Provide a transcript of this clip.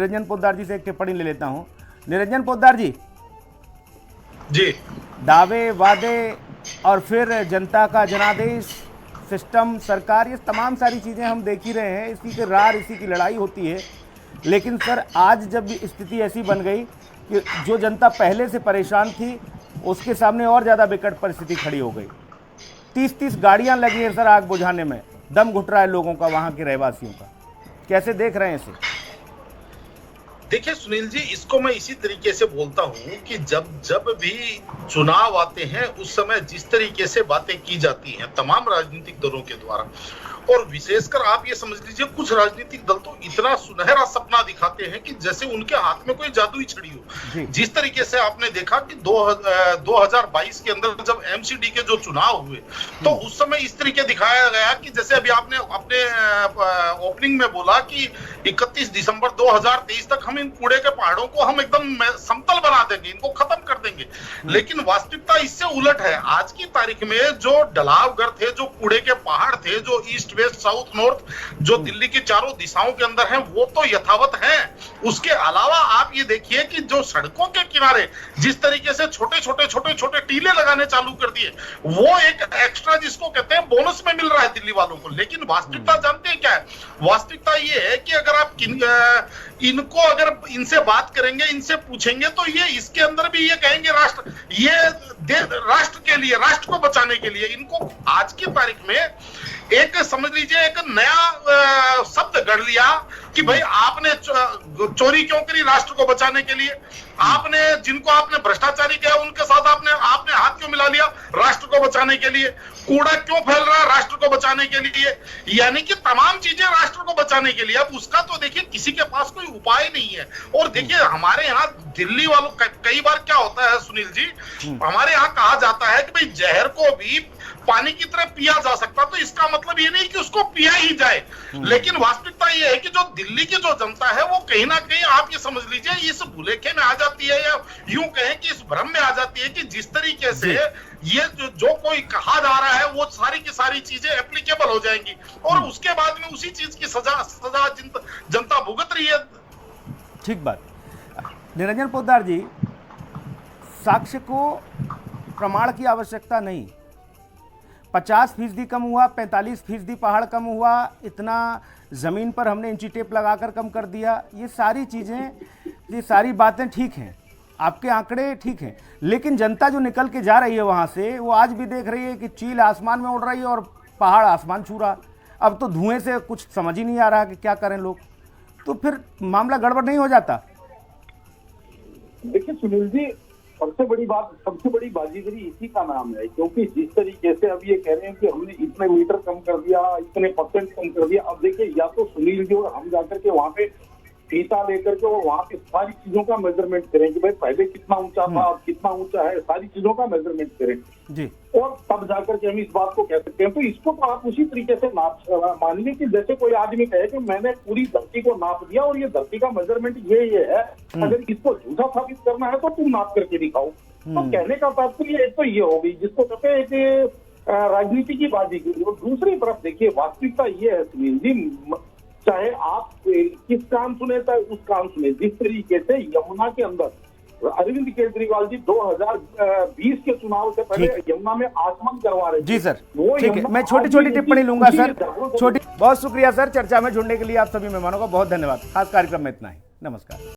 निरंजन पोद्दार जी से एक टिप्पणी ले लेता हूं। निरंजन पोद्दार जी, दावे वादे और फिर जनता का जनादेश, सिस्टम, सरकार, ये तमाम सारी चीज़ें हम देख ही रहे हैं। इसी के रार, इसी की लड़ाई होती है। लेकिन सर, आज जब स्थिति ऐसी बन गई कि जो जनता पहले से परेशान थी उसके सामने और ज़्यादा विकट परिस्थिति खड़ी हो गई। 30-30 गाड़ियां लगी हैं सर आग बुझाने में, दम घुट रहा है लोगों का, वहाँ के रहवासियों का। कैसे देख रहे हैं इसे? देखिए सुनील जी, इसको मैं इसी तरीके से बोलता हूं कि जब भी चुनाव आते हैं उस समय जिस तरीके से बातें की जाती हैं तमाम राजनीतिक दलों के द्वारा, और विशेषकर आप ये समझ लीजिए कुछ राजनीतिक दल तो इतना सुनहरा सपना दिखाते हैं कि जैसे उनके हाथ में कोई जादुई छड़ी हो। जिस तरीके से आपने देखा कि 2022 के अंदर जब एमसीडी के जो चुनाव हुए तो उस समय इस तरीके दिखाया गया कि जैसे अभी आपने अपने ओपनिंग में बोला कि 31 दिसंबर 2023 तक हम इन कूड़े के पहाड़ों को हम एकदम समतल बना देंगे, इनको खत्म कर देंगे। लेकिन वास्तविकता इससे उलट है। आज की तारीख में जो ढलावगर थे, जो कूड़े के पहाड़ थे, जो ईस्ट वेस्ट साउथ नॉर्थ जो दिल्ली की चारों दिशाओं के अंदर हैं, वो तो यथावत हैं। उसके अलावा आप ये देखिए कि जो सड़कों के किनारे जिस तरीके से छोटे छोटे टीले लगाने चालू कर दिए, वो एक एक्स्ट्रा जिसको कहते हैं बोनस में मिल रहा है दिल्ली वालों को। लेकिन वास्तविकता जानते हैं क्या है? वास्तविकता ये है कि अगर आप इनको अगर इनसे बात करेंगे, इनसे पूछेंगे तो ये इसके अंदर भी ये कहेंगे राष्ट्र के लिए, राष्ट्र को बचाने के लिए। इनको आज की तारीख में एक समझ लीजिए एक नया शब्द गढ़ लिया कि भाई आपने चोरी क्यों करी राष्ट्र को बचाने के लिए, आपने जिनको आपने भ्रष्टाचारी किया उनके साथ आपने हाथ क्यों मिला लिया राष्ट्र को बचाने के लिए, कूड़ा क्यों फैल रहा है राष्ट्र को बचाने के लिए, यानी कि तमाम चीजें राष्ट्र को बचाने के लिए। अब उसका तो देखिए किसी के पास कोई उपाय नहीं है। और देखिए हमारे यहाँ दिल्ली वालों कई बार क्या होता है सुनील जी, हमारे यहाँ कहा जाता है कि भाई जहर को भी पानी की तरह पिया जा सकता, तो इसका मतलब ये नहीं कि उसको पिया ही जाए। लेकिन वास्तविकता ये है कि जो दिल्ली की जो जनता है वो कहीं ना कहीं आप ये समझ लीजिए इस भुलेखे में आ जाती है, या यूं कहें कि इस भ्रम में आ जाती है कि जिस तरीके से ये जो कोई कहा जा रहा है वो सारी की सारी चीजें एप्लीकेबल हो जाएंगी और उसके बाद में उसी चीज की सजा जनता भुगत रही है। ठीक बात। निरंजन पोद्दार जी, साक्ष्य को प्रमाण की आवश्यकता नहीं। 50% कम हुआ, 45% पहाड़ कम हुआ, इतना ज़मीन पर हमने इंची टेप लगाकर कम कर दिया, ये सारी चीज़ें, ये सारी बातें ठीक हैं, आपके आंकड़े ठीक हैं। लेकिन जनता जो निकल के जा रही है वहाँ से, वो आज भी देख रही है कि चील आसमान में उड़ रही है और पहाड़ आसमान छू रहा। अब तो धुएं से कुछ समझ ही नहीं आ रहा कि क्या करें लोग। तो फिर मामला गड़बड़ नहीं हो जाता? देखिए सुनील जी, सबसे बड़ी बाजीगरी इसी का नाम है, क्योंकि जिस तरीके से अब ये कह रहे हैं कि हमने इतने मीटर कम कर दिया, इतने % कम कर दिया। अब देखिए, या तो सुनील जी और हम जाकर के वहां पे फीता लेकर के और वहां पे सारी चीजों का मेजरमेंट करें कि भाई पहले कितना ऊंचा था, अब कितना ऊंचा है, सारी चीजों का मेजरमेंट करें जी, और तब जाकर के हम इस बात को कह सकते हैं। तो इसको तो आप उसी तरीके से मानिए कि जैसे कोई आदमी कहे कि मैंने पूरी धरती को नाप दिया और ये धरती का मेजरमेंट ये है, अगर इसको झूठा साबित करना है तो तुम नाप करके दिखाओ। तो कहने का तात्पर्य एक तो ये हो गई जिसको कहते हैं कि राजनीति की बाजीगरी। और दूसरी तरफ देखिए, वास्तविकता ये है सुनील जी, चाहे आप किस कान सुने चाहे उस कान सुने, जिस तरीके से यमुना के अंदर अरविंद केजरीवाल जी 2020 के चुनाव से पहले यमुना में आसमान करवा रहे जी सर, वो ठीक है। मैं छोटी टिप्पणी लूंगा सर, बहुत शुक्रिया सर। चर्चा में जुड़ने के लिए आप सभी मेहमानों का बहुत धन्यवाद। खास कार्यक्रम में इतना ही, नमस्कार।